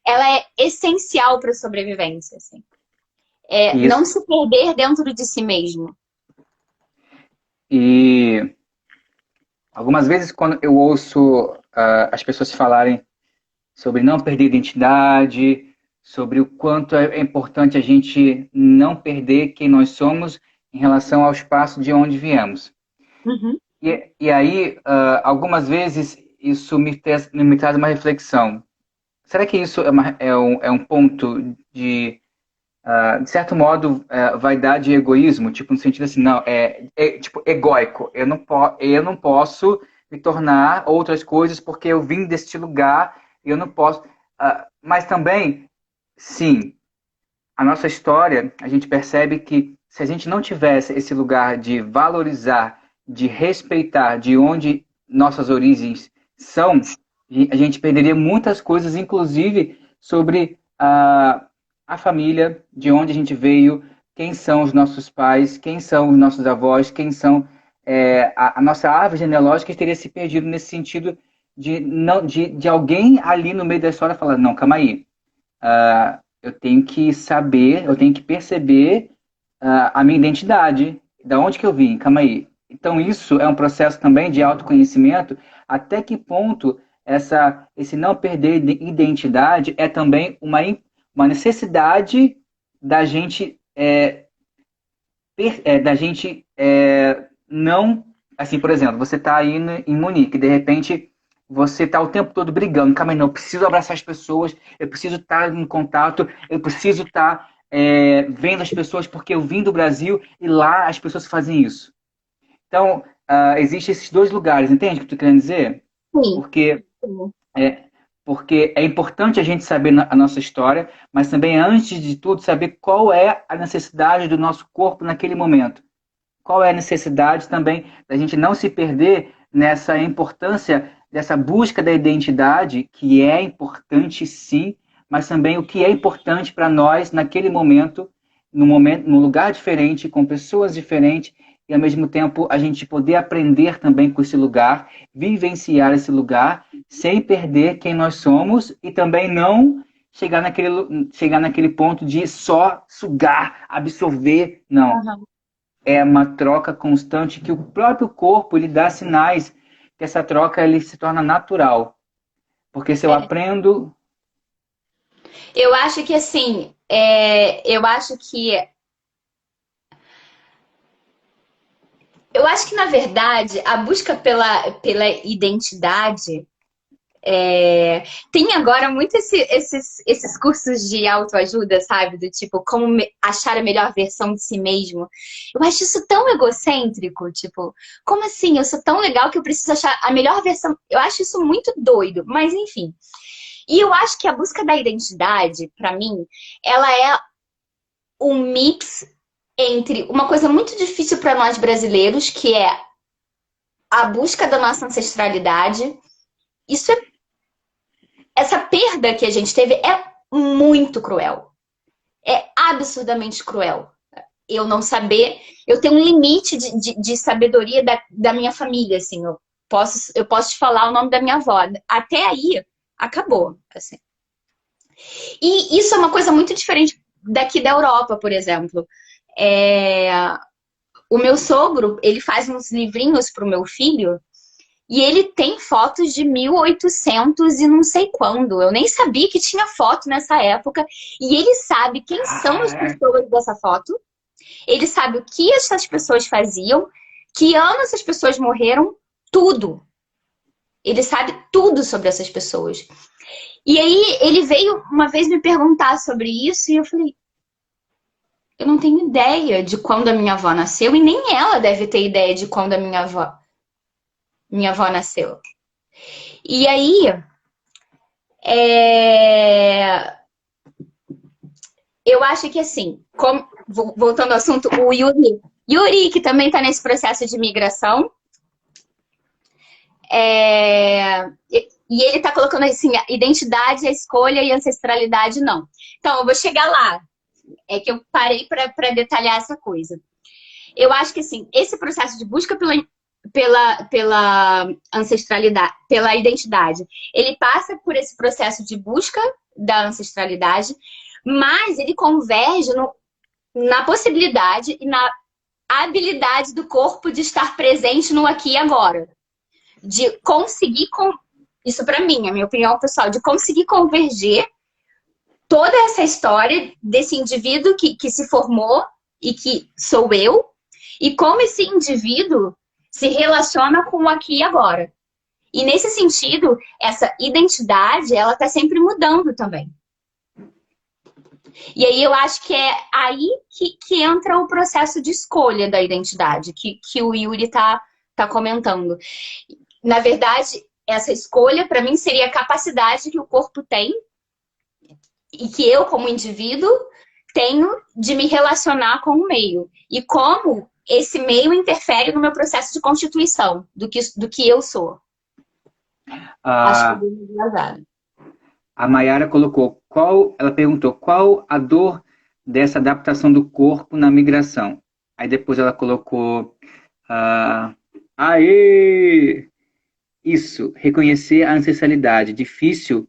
ela é essencial para a sobrevivência, assim. É E não isso, se perder dentro de si mesmo. e algumas vezes quando eu ouço as pessoas falarem sobre não perder identidade, sobre o quanto é importante a gente não perder quem nós somos em relação ao espaço de onde viemos. Uhum. E aí, algumas vezes, isso me traz uma reflexão. Será que isso é um ponto de certo modo, vaidade e egoísmo? Tipo, no sentido assim, não, tipo, egóico. Eu não posso me tornar outras coisas porque eu vim deste lugar, eu não posso. Mas também, sim, a nossa história, a gente percebe que se a gente não tivesse esse lugar de valorizar, de respeitar de onde nossas origens são, a gente perderia muitas coisas, inclusive sobre a família, de onde a gente veio, quem são os nossos pais, quem são os nossos avós, quem são a nossa árvore genealógica teria se perdido nesse sentido de, não, de alguém ali no meio da história falar, não, calma aí, eu tenho que saber, eu tenho que perceber a minha identidade, da onde que eu vim, calma aí. Então isso é um processo também de autoconhecimento, até que ponto esse não perder identidade é também uma necessidade da gente da gente não, assim, por exemplo, você está aí em Munique, de repente você está o tempo todo brigando, calma aí, não, eu preciso abraçar as pessoas, eu preciso estar em contato, eu preciso estar vendo as pessoas porque eu vim do Brasil e lá as pessoas fazem isso. Então, existem esses dois lugares, entende o que eu estou querendo dizer? Sim. Porque Sim. é, porque é importante a gente saber a nossa história, mas também, antes de tudo, saber qual é a necessidade do nosso corpo naquele momento. Qual é a necessidade também da gente não se perder nessa importância dessa busca da identidade, que é importante sim, mas também o que é importante para nós naquele momento, no momento, num lugar diferente, com pessoas diferentes, e ao mesmo tempo a gente poder aprender também com esse lugar, vivenciar esse lugar, sem perder quem nós somos e também não chegar naquele ponto de só sugar, absorver. Não, Aham. é uma troca constante que o próprio corpo ele dá sinais que essa troca ele se torna natural. Porque se eu É. aprendo. Eu acho que assim, eu acho que na verdade a busca pela identidade tem agora muito esses cursos de autoajuda, sabe? Do tipo, como achar a melhor versão de si mesmo. Eu acho isso tão egocêntrico, tipo, como assim? Eu sou tão legal que eu preciso achar a melhor versão. Eu acho isso muito doido, mas enfim. E eu acho que a busca da identidade, pra mim, ela é um mix entre uma coisa muito difícil para nós brasileiros, que é a busca da nossa ancestralidade. Isso é essa perda que a gente teve é muito cruel. É absurdamente cruel. Eu não saber. Eu tenho um limite de sabedoria da minha família, assim. Eu posso te falar o nome da minha avó. Até aí, acabou. Assim. E isso é uma coisa muito diferente daqui da Europa, por exemplo. É, o meu sogro, ele faz uns livrinhos para o meu filho. E ele tem fotos de 1800 e não sei quando. Eu nem sabia que tinha foto nessa época. E ele sabe quem são as pessoas dessa foto. Ele sabe o que essas pessoas faziam, que ano essas pessoas morreram, tudo. Ele sabe tudo sobre essas pessoas. E aí ele veio uma vez me perguntar sobre isso e eu falei, eu não tenho ideia de quando a minha avó nasceu e nem ela deve ter ideia de quando a minha avó nasceu. E aí, é, eu acho que assim, voltando ao assunto, o Yuri, que também está nesse processo de migração, e ele está colocando assim, a identidade, a escolha e a ancestralidade não. Então, eu vou chegar lá. É que eu parei para detalhar essa coisa. Eu acho que assim, esse processo de busca pela ancestralidade, pela identidade. Ele passa por esse processo de busca da ancestralidade, mas ele converge na possibilidade e na habilidade do corpo de estar presente no aqui e agora. De conseguir, isso para mim, a minha opinião pessoal, de conseguir converger toda essa história desse indivíduo que se formou e que sou eu, e como esse indivíduo se relaciona com o aqui e agora. E nesse sentido, essa identidade, ela está sempre mudando também. E aí eu acho que é aí que entra o processo de escolha da identidade, que o Yuri tá comentando. Na verdade, essa escolha, para mim, seria a capacidade que o corpo tem e que eu, como indivíduo, tenho de me relacionar com o meio. E como esse meio interfere no meu processo de constituição do que eu sou. Acho que a Mayara colocou, ela perguntou qual a dor dessa adaptação do corpo na migração. Aí depois ela colocou, isso, reconhecer a ancestralidade, difícil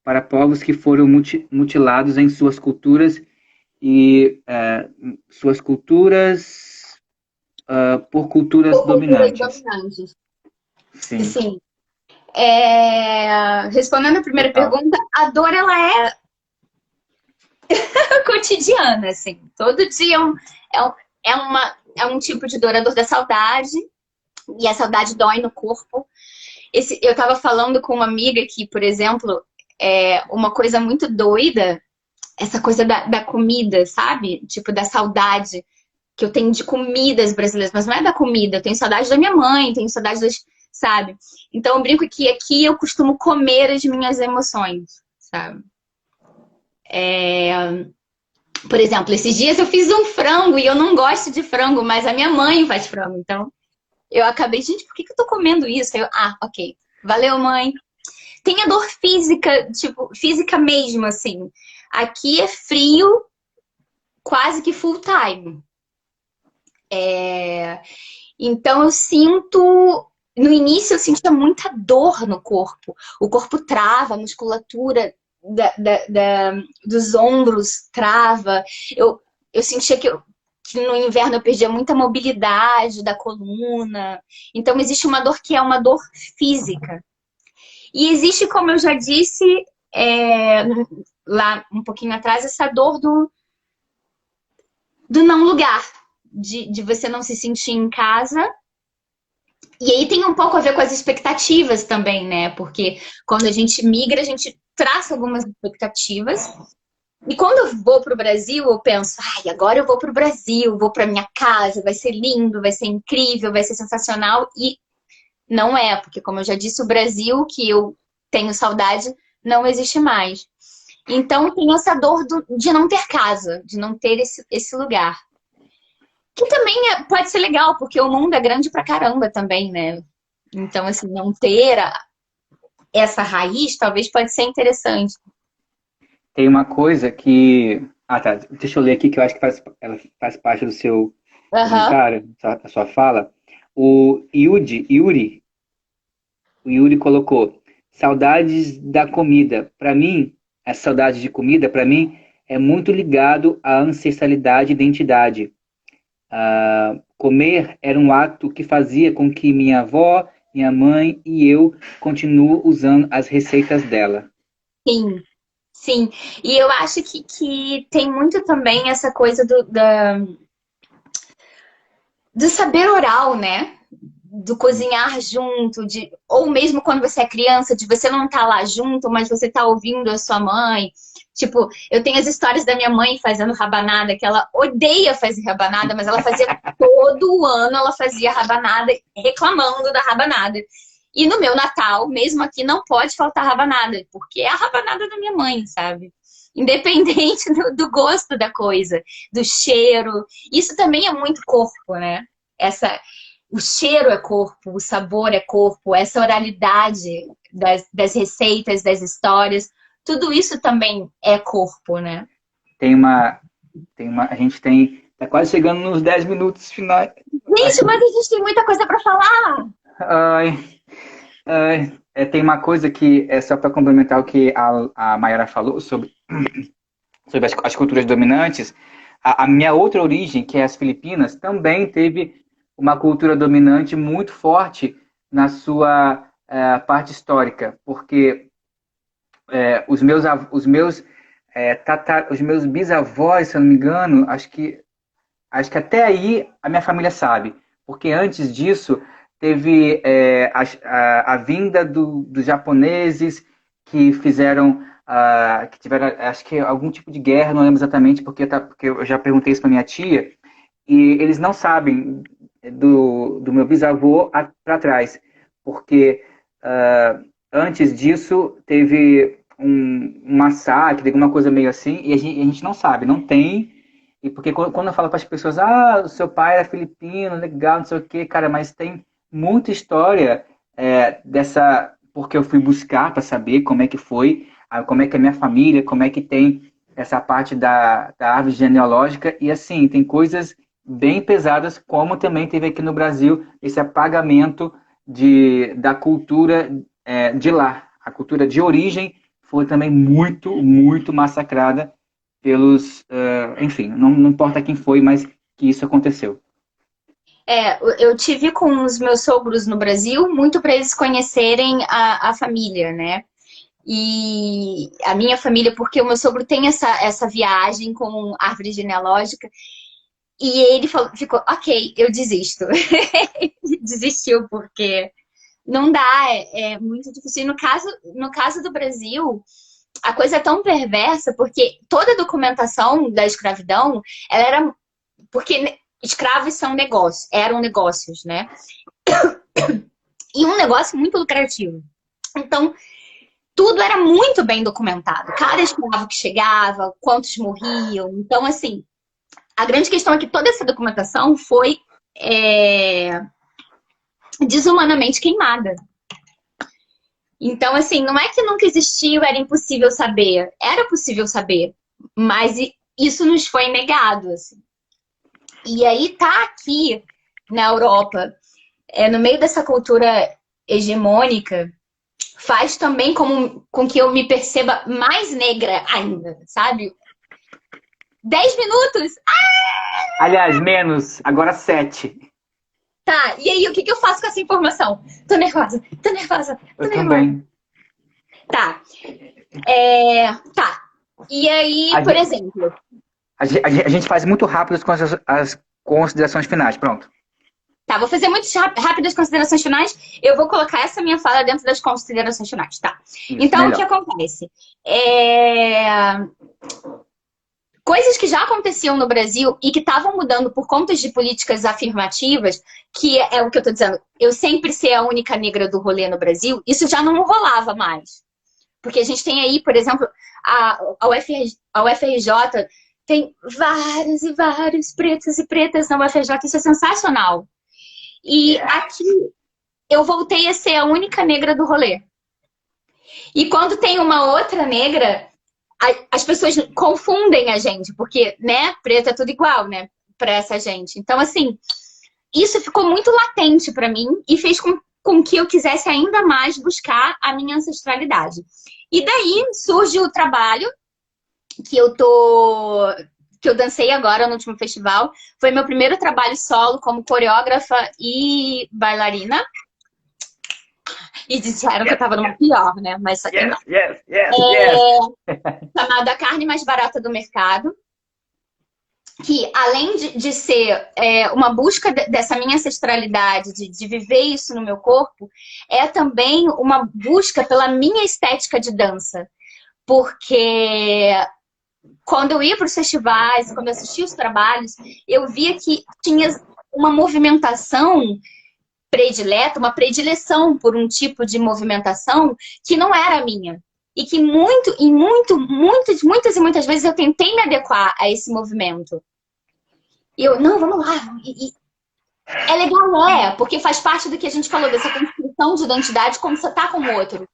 para povos que foram mutilados em suas culturas e por culturas dominantes. Sim. Sim. Respondendo a primeira pergunta, a dor, ela é cotidiana, assim. Todo dia é um tipo de dor, a dor da saudade, e a saudade dói no corpo. Eu tava falando com uma amiga que, por exemplo, uma coisa muito doida, essa coisa da comida, sabe? Tipo, da saudade que eu tenho de comidas brasileiras, mas não é da comida, eu tenho saudade da minha mãe, tenho saudade das, sabe? Então eu brinco que aqui eu costumo comer as minhas emoções, sabe? Por exemplo, esses dias eu fiz um frango e eu não gosto de frango, mas a minha mãe faz frango, então eu acabei, gente, por que eu tô comendo isso? Ok, valeu, mãe. Tem a dor física, tipo, física mesmo, assim. Aqui é frio, quase que full time. Então eu sinto... No início eu sentia muita dor no corpo. O corpo trava, a musculatura dos ombros trava. Eu sentia que no inverno eu perdia muita mobilidade da coluna. Então existe uma dor que é uma dor física. E existe, como eu já disse lá um pouquinho atrás, essa dor do não lugar. De você não se sentir em casa. E aí tem um pouco a ver com as expectativas também, né? Porque quando a gente migra, a gente traça algumas expectativas. E quando eu vou para o Brasil, eu penso, agora eu vou para o Brasil, vou para minha casa, vai ser lindo, vai ser incrível, vai ser sensacional. E não é, porque como eu já disse, o Brasil, que eu tenho saudade, não existe mais. Então tem essa dor de não ter casa, de não ter esse lugar. Que também pode ser legal, porque o mundo é grande pra caramba também, né? Então, assim, não ter essa raiz talvez pode ser interessante. Tem uma coisa que... tá. Deixa eu ler aqui, que eu acho que ela faz parte do seu comentário, da sua fala. O Yuri colocou saudades da comida. Para mim, essa saudade de comida, para mim, é muito ligado à ancestralidade e identidade. Comer era um ato que fazia com que minha avó, minha mãe e eu continuem usando as receitas dela. Sim, sim. E eu acho que tem muito também essa coisa do saber oral, né? Do cozinhar junto, ou mesmo quando você é criança, de você não estar lá junto, mas você tá ouvindo a sua mãe. Tipo, eu tenho as histórias da minha mãe fazendo rabanada, que ela odeia fazer rabanada, mas ela fazia todo ano, ela fazia rabanada, reclamando da rabanada. E no meu Natal, mesmo aqui, não pode faltar rabanada, porque é a rabanada da minha mãe, sabe? Independente do gosto da coisa, do cheiro. Isso também é muito corpo, né? O cheiro é corpo, o sabor é corpo, essa oralidade das receitas, das histórias, tudo isso também é corpo, né? A gente tem Tá quase chegando nos 10 minutos finais. Gente, mas a gente tem muita coisa para falar. Ai, tem uma coisa que é só para complementar o que a Mayara falou sobre as culturas dominantes. A minha outra origem, que é as Filipinas, também teve uma cultura dominante muito forte na sua parte histórica, porque os meus bisavós, se eu não me engano, acho que até aí a minha família sabe, porque antes disso teve a vinda dos japoneses que fizeram, que tiveram, acho que algum tipo de guerra, não lembro exatamente, porque eu já perguntei isso para minha tia, e eles não sabem do meu bisavô para trás, porque antes disso teve um massacre, alguma coisa meio assim, e a gente não sabe, não tem. E porque quando eu falo para as pessoas, o seu pai era filipino, legal, não sei o quê, cara, mas tem muita história dessa, porque eu fui buscar para saber como é que foi, como é que é a minha família, como é que tem essa parte da árvore genealógica, e assim, tem coisas bem pesadas, como também teve aqui no Brasil esse apagamento da cultura de lá. A cultura de origem foi também muito, muito massacrada pelos, enfim, não importa quem foi, mas que isso aconteceu. Eu tive com os meus sogros no Brasil, muito para eles conhecerem a família, né? E a minha família, porque o meu sogro tem essa viagem com árvore genealógica, e ele ficou, ok, eu desisto. Desistiu, porque não dá, é muito difícil. E no caso do Brasil, a coisa é tão perversa, porque toda a documentação da escravidão, ela era. Porque escravos eram negócios, né? E um negócio muito lucrativo. Então, tudo era muito bem documentado. Cada escravo que chegava, quantos morriam. Então, assim, a grande questão é que toda essa documentação foi desumanamente queimada. Então, assim, não é que nunca existiu, era impossível saber. Era possível saber, mas isso nos foi negado, assim. E aí tá aqui na Europa, no meio dessa cultura hegemônica, faz também com que eu me perceba mais negra ainda, sabe? 10 minutos! Aliás, menos, agora 7. Tá, e aí o que eu faço com essa informação? Tô nervosa, tô nervosa, tô Eu nervosa. também. Tá. Tá. E aí, por exemplo... A gente faz muito rápido as considerações finais, pronto. Tá, vou fazer muito rápido as considerações finais. Eu vou colocar essa minha fala dentro das considerações finais, tá? Isso, então, melhor. O que acontece? Coisas que já aconteciam no Brasil e que estavam mudando por conta de políticas afirmativas, que é o que eu tô dizendo, eu sempre ser a única negra do rolê no Brasil, isso já não rolava mais. Porque a gente tem aí, por exemplo, a UFRJ tem vários e vários pretos e pretas na UFRJ, isso é sensacional. E aqui eu voltei a ser a única negra do rolê. E quando tem uma outra negra, as pessoas confundem a gente, porque, né, preto é tudo igual, né, pra essa gente. Então, assim, isso ficou muito latente pra mim e fez com que eu quisesse ainda mais buscar a minha ancestralidade. E daí surge o trabalho que eu dancei agora no último festival. Foi meu primeiro trabalho solo como coreógrafa e bailarina. E disseram que eu tava numa pior, né? Mas só que não. Chamado A Carne Mais Barata do Mercado. Que além de ser uma busca dessa minha ancestralidade, de viver isso no meu corpo, é também uma busca pela minha estética de dança. Porque quando eu ia para os festivais, quando eu assistia os trabalhos, eu via que tinha uma movimentação predileta, uma predileção por um tipo de movimentação que não era a minha. E que muitas e muitas vezes eu tentei me adequar a esse movimento. E eu, não, vamos lá. É legal, porque faz parte do que a gente falou, dessa construção de identidade, como você tá com o outro.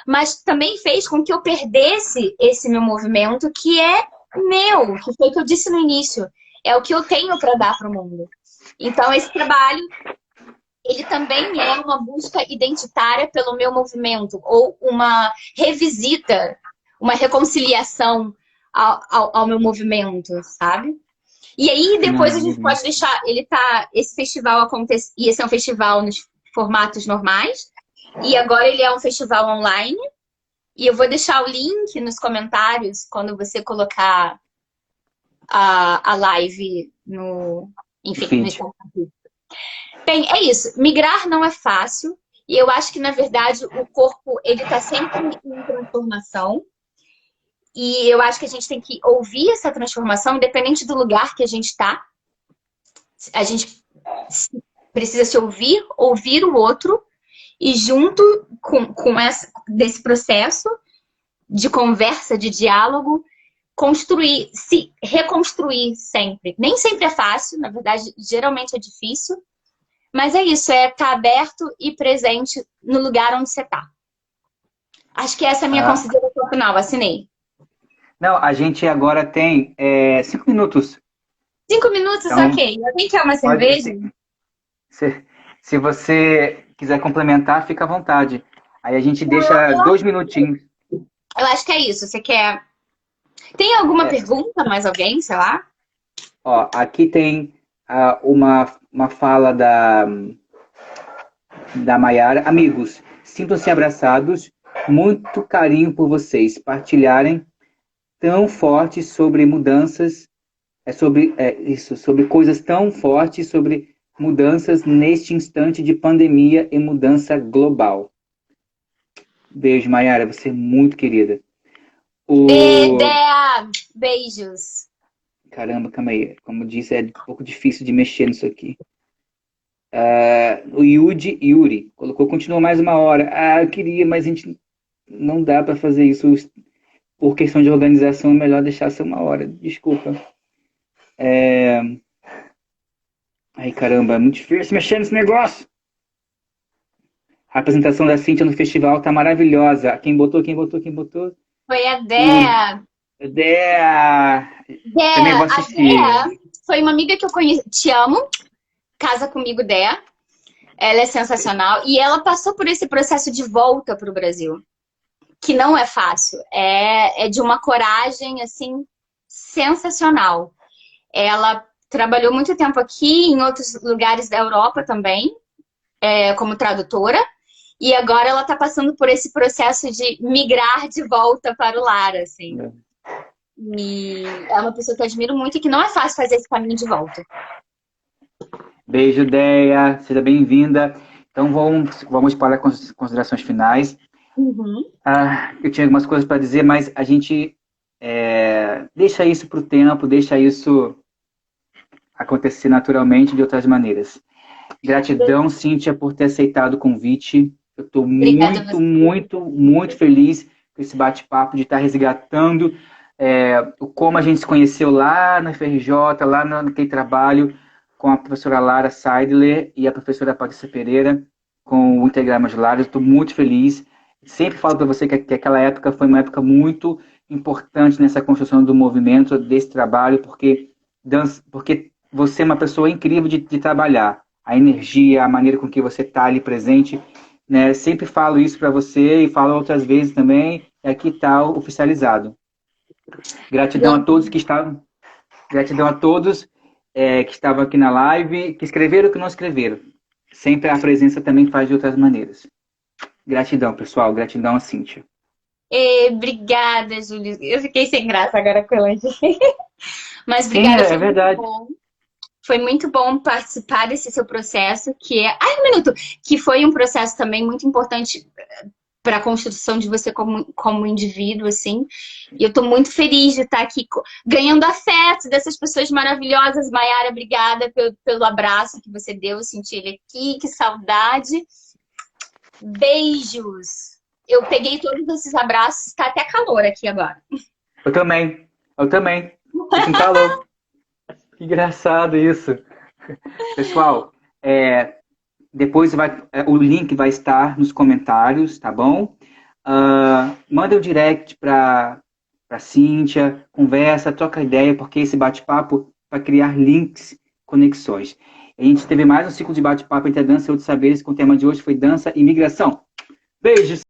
Mas também fez com que eu perdesse esse meu movimento, que é meu, que foi o que eu disse no início. é o que eu tenho para dar para o mundo. Então, esse trabalho, ele também é uma busca identitária pelo meu movimento, ou uma revisita, uma reconciliação ao meu movimento, sabe? E aí, depois a gente pode deixar, esse festival acontece, ia ser um festival nos formatos normais, e agora ele é um festival online, e eu vou deixar o link nos comentários quando você colocar a live enfim, no Instagram. Bem, é isso. Migrar não é fácil. E eu acho que, na verdade, o corpo ele está sempre em transformação. E eu acho que a gente tem que ouvir essa transformação, independente do lugar que a gente está. A gente precisa se ouvir o outro, e junto desse processo de conversa, de diálogo, construir, se reconstruir sempre. Nem sempre é fácil, na verdade, geralmente é difícil. Mas é isso, é estar aberto e presente no lugar onde você está. Acho que essa é a minha consideração final, assinei. Não, a gente agora tem 5 minutos. 5 minutos, então, ok. Alguém quer uma cerveja? Se você quiser complementar, fica à vontade. Aí a gente deixa 2 minutinhos. Eu acho que é isso. Você quer... Tem alguma pergunta? Mais alguém? Sei lá. Ó, aqui tem uma fala da Maiara. Amigos, sintam-se abraçados. Muito carinho por vocês. Partilharem tão fortes sobre mudanças, sobre coisas tão fortes, sobre mudanças neste instante de pandemia e mudança global. Beijo, Maiara, você é muito querida. Dea, beijos. Caramba, calma aí. Como disse, é um pouco difícil de mexer nisso aqui. O Yuri colocou, continua mais 1 hora. Eu queria, mas a gente não dá para fazer isso. Por questão de organização, é melhor deixar ser 1 hora. Desculpa. Ai, caramba, é muito difícil mexer nesse negócio. A apresentação da Cíntia no festival tá maravilhosa. Quem botou? Foi a Dea. Dea. Também vou assistir. A Dea foi uma amiga que eu conheci. Te amo. Casa comigo, Dea. Ela é sensacional. E ela passou por esse processo de volta para o Brasil. Que não é fácil. É de uma coragem, assim, sensacional. Ela trabalhou muito tempo aqui, em outros lugares da Europa também, como tradutora. E agora ela está passando por esse processo de migrar de volta para o lar, assim. E é uma pessoa que eu admiro muito e que não é fácil fazer esse caminho de volta. Beijo, Deia. Seja bem-vinda. Então, vamos para as considerações finais. Eu tinha algumas coisas para dizer, mas a gente deixa isso para o tempo, deixa isso acontecer naturalmente de outras maneiras. Gratidão, Cíntia, por ter aceitado o convite. Eu estou muito feliz com esse bate-papo de estar resgatando como a gente se conheceu lá na FRJ, lá naquele trabalho com a professora Lara Seidler e a professora Patrícia Pereira, com o Integrar Modular. Eu estou muito feliz. Sempre falo para você que aquela época foi uma época muito importante nessa construção do movimento, desse trabalho, porque você é uma pessoa incrível de trabalhar. A energia, a maneira com que você está ali presente, né? Sempre falo isso para você e falo outras vezes também, aqui está oficializado. Gratidão a todos que estavam aqui na live, que escreveram ou que não escreveram. Sempre a presença também faz de outras maneiras. Gratidão, pessoal. Gratidão a Cíntia. Obrigada, Júlio. Eu fiquei sem graça agora com ela. Mas obrigada. Sim, é verdade. Foi muito bom participar desse seu processo, que foi um processo também muito importante para a construção de você como indivíduo, assim. E eu estou muito feliz de estar aqui ganhando afeto dessas pessoas maravilhosas. Maiara, obrigada pelo abraço que você deu. Eu senti ele aqui, que saudade. Beijos. Eu peguei todos esses abraços, está até calor aqui agora. Eu também. Fiquem calor. Que engraçado isso. Pessoal, depois o link vai estar nos comentários, tá bom? Manda um direct para Cíntia, conversa, troca ideia, porque esse bate-papo para criar links, conexões. A gente teve mais um ciclo de bate-papo entre a dança e outros saberes, com o tema de hoje foi dança e migração. Beijos!